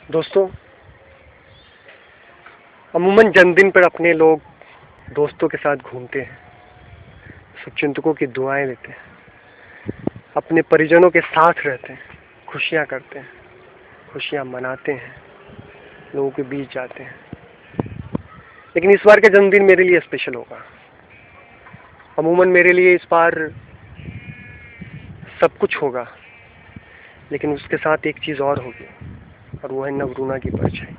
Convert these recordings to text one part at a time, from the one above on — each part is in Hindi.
दोस्तों, अमूमन जन्मदिन पर अपने लोग दोस्तों के साथ घूमते हैं, शुभचिंतकों की दुआएं लेते हैं, अपने परिजनों के साथ रहते हैं, खुशियां करते हैं, खुशियां मनाते हैं, लोगों के बीच जाते हैं। लेकिन इस बार का जन्मदिन मेरे लिए स्पेशल होगा। अमूमन मेरे लिए इस बार सब कुछ होगा, लेकिन उसके साथ एक चीज़ और होगी, और वो है नवरूणा की परछाई।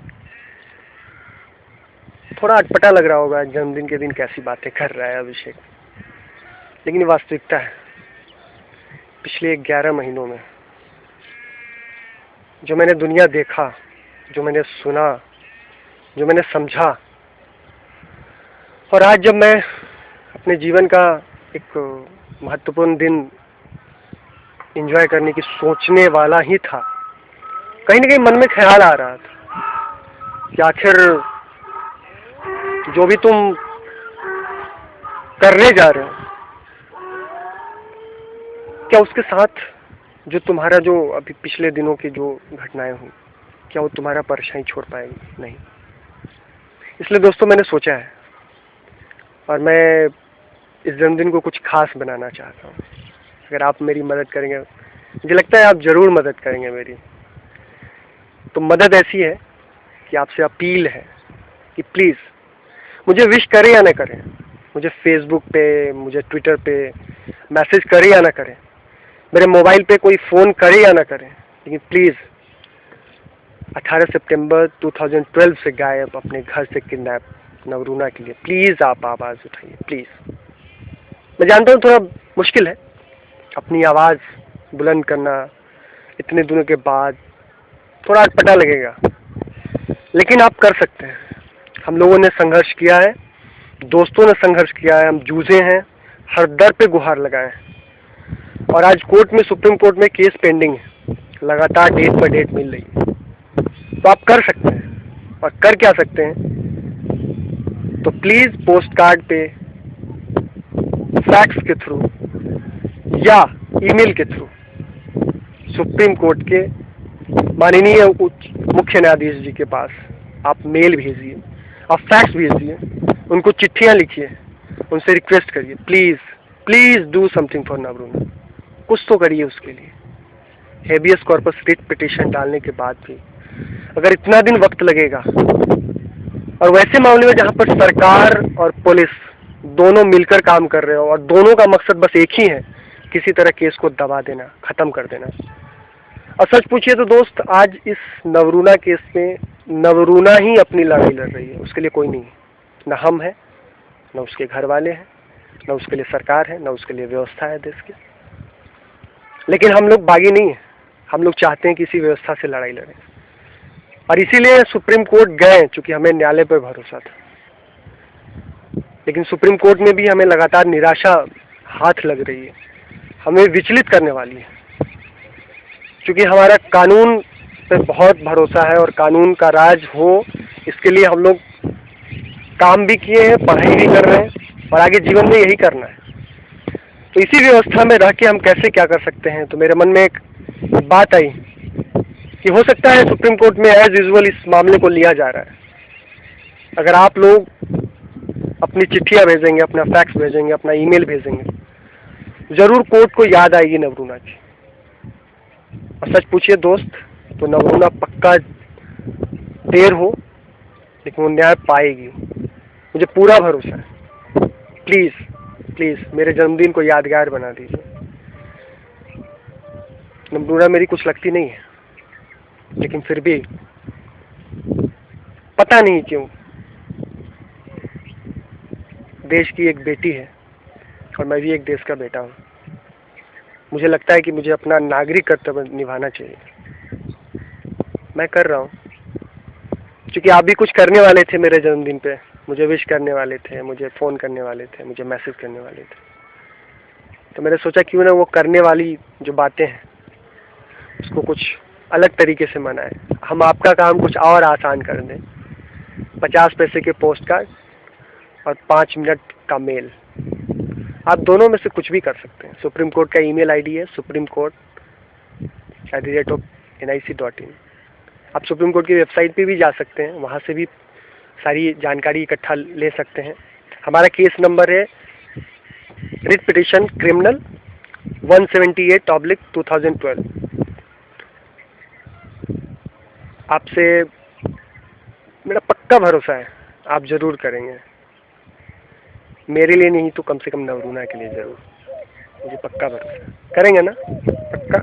थोड़ा अटपटा लग रहा होगा, जन्मदिन के दिन कैसी बातें कर रहा है अभिषेक, लेकिन ये वास्तविकता है। पिछले 11 महीनों में जो मैंने दुनिया देखा, जो मैंने सुना, जो मैंने समझा, और आज जब मैं अपने जीवन का एक महत्वपूर्ण दिन एंजॉय करने की सोचने वाला ही था, कहीं ना कहीं मन में ख्याल आ रहा था कि आखिर जो भी तुम करने जा रहे हो, क्या उसके साथ जो तुम्हारा जो अभी पिछले दिनों की जो घटनाएं हुई, क्या वो तुम्हारा परछाई छोड़ पाएगी? नहीं। इसलिए दोस्तों, मैंने सोचा है, और मैं इस जन्मदिन को कुछ खास बनाना चाहता हूँ। अगर आप मेरी मदद करेंगे, मुझे लगता है आप जरूर मदद करेंगे मेरी। तो मदद ऐसी है कि आपसे अपील है कि प्लीज़ मुझे विश करें या ना करें, मुझे फेसबुक पे, मुझे ट्विटर पे मैसेज करें या ना करें, मेरे मोबाइल पे कोई फ़ोन करे या ना करें, लेकिन प्लीज़ 18 सितंबर 2012 से गायब, अपने घर से किडनैप नवरूणा के लिए प्लीज़ आप आवाज़ उठाइए, प्लीज़। मैं जानता हूँ थोड़ा मुश्किल है अपनी आवाज़ बुलंद करना, इतने दिनों के बाद थोड़ा अटपटा लगेगा, लेकिन आप कर सकते हैं। हम लोगों ने संघर्ष किया है, दोस्तों ने संघर्ष किया है, हम जूझे हैं, हर दर पे गुहार लगाए हैं, और आज कोर्ट में, सुप्रीम कोर्ट में केस पेंडिंग है, लगातार डेट पर डेट मिल रही है। तो आप कर सकते हैं, और कर क्या सकते हैं? तो प्लीज़ पोस्ट कार्ड पे, फैक्स के थ्रू या ईमेल के थ्रू सुप्रीम कोर्ट के माननीय मुख्य न्यायाधीश जी के पास आप मेल भेजिए, आप फैक्स भेजिए, उनको चिट्ठियां लिखिए, उनसे रिक्वेस्ट करिए, please please do something for Navruna. कुछ तो करिए उसके लिए। हेबियस कॉर्पस रिट पिटीशन डालने के बाद भी अगर इतना दिन वक्त लगेगा, और वैसे मामले में जहां पर सरकार और पुलिस दोनों मिलकर काम कर रहे हो, और दोनों का मकसद बस एक ही है, किसी तरह केस को दबा देना, खत्म कर देना। और सच पूछिए तो दोस्त, आज इस नवरूणा केस में नवरूणा ही अपनी लड़ाई लड़ रही है, उसके लिए कोई नहीं है। न हम है, न उसके घर वाले हैं, न उसके लिए सरकार है, न उसके लिए व्यवस्था है देश की। लेकिन हम लोग बागी नहीं है, हम लोग चाहते हैं कि इसी व्यवस्था से लड़ाई लड़ें, और इसीलिए सुप्रीम कोर्ट गए, चूंकि हमें न्यायालय पर भरोसा था। लेकिन सुप्रीम कोर्ट में भी हमें लगातार निराशा हाथ लग रही है, हमें विचलित करने वाली है, क्योंकि हमारा कानून पे बहुत भरोसा है, और कानून का राज हो, इसके लिए हम लोग काम भी किए हैं, पढ़ाई भी कर रहे हैं, और आगे जीवन में यही करना है। तो इसी व्यवस्था में रह के हम कैसे क्या कर सकते हैं? तो मेरे मन में एक बात आई कि हो सकता है सुप्रीम कोर्ट में एज यूजुअल इस मामले को लिया जा रहा है। अगर आप लोग अपनी चिट्ठियां भेजेंगे, अपना फैक्स भेजेंगे, अपना ईमेल भेजेंगे, जरूर कोर्ट को याद आएगी नवरूणा की। और सच पूछिए दोस्त, तो नवरूणा पक्का देर हो, लेकिन वो न्याय पाएगी, मुझे पूरा भरोसा है। प्लीज़ प्लीज़ मेरे जन्मदिन को यादगार बना दीजिए। नवरूणा मेरी कुछ लगती नहीं है, लेकिन फिर भी पता नहीं क्यों देश की एक बेटी है, और मैं भी एक देश का बेटा हूँ। मुझे लगता है कि मुझे अपना नागरिक कर्तव्य निभाना चाहिए। मैं कर रहा हूँ, क्योंकि आप भी कुछ करने वाले थे मेरे जन्मदिन पे, मुझे विश करने वाले थे, मुझे फ़ोन करने वाले थे, मुझे मैसेज करने वाले थे। तो मैंने सोचा क्यों ना वो करने वाली जो बातें हैं उसको कुछ अलग तरीके से मनाएं। हम आपका काम कुछ और आसान कर दें। 50 पैसे के पोस्ट कार्ड और 5 मिनट का मेल, आप दोनों में से कुछ भी कर सकते हैं। सुप्रीम कोर्ट का ईमेल आईडी है supreme court@nic.in। आप सुप्रीम कोर्ट की वेबसाइट पे भी जा सकते हैं, वहाँ से भी सारी जानकारी इकट्ठा ले सकते हैं। हमारा केस नंबर है रिट पिटिशन क्रिमिनल 178/2012। आपसे मेरा पक्का भरोसा है, आप जरूर करेंगे। मेरे लिए नहीं तो कम से कम नवरूना के लिए जरूर, मुझे पक्का भरोसा है। करेंगे ना? पक्का।